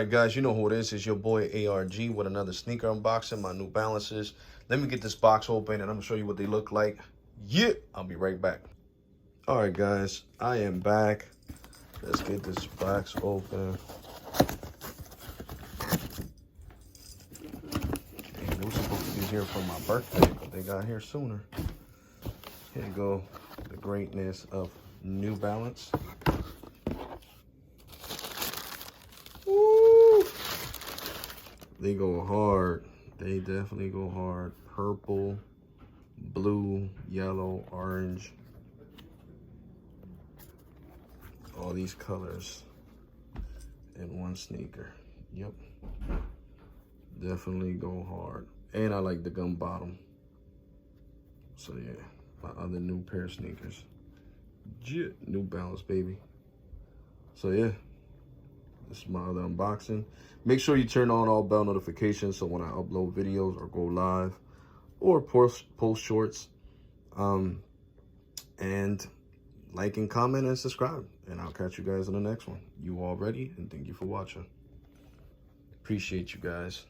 right, guys, you know who it is. It's your boy ARG with another sneaker unboxing, my New Balances. Let me get this box open and I'm gonna show you what they look like. Yeah, I'll be right back. All right, guys, I am back. Let's get this box open. It was supposed to be here for my birthday, but they got here sooner. Here you go, the greatness of New Balance. Woo! They go hard. They definitely go hard. Purple, blue, yellow, orange. All these colors in one sneaker. Yep. Definitely go hard. And I like the gum bottom. So yeah, my other new pair of sneakers. New Balance, baby. So yeah, this is my other unboxing. Make sure you turn on all bell notifications so when I upload videos or go live or post shorts, and like and comment and subscribe. And I'll catch you guys on the next one. You all ready? And thank you for watching. Appreciate you guys.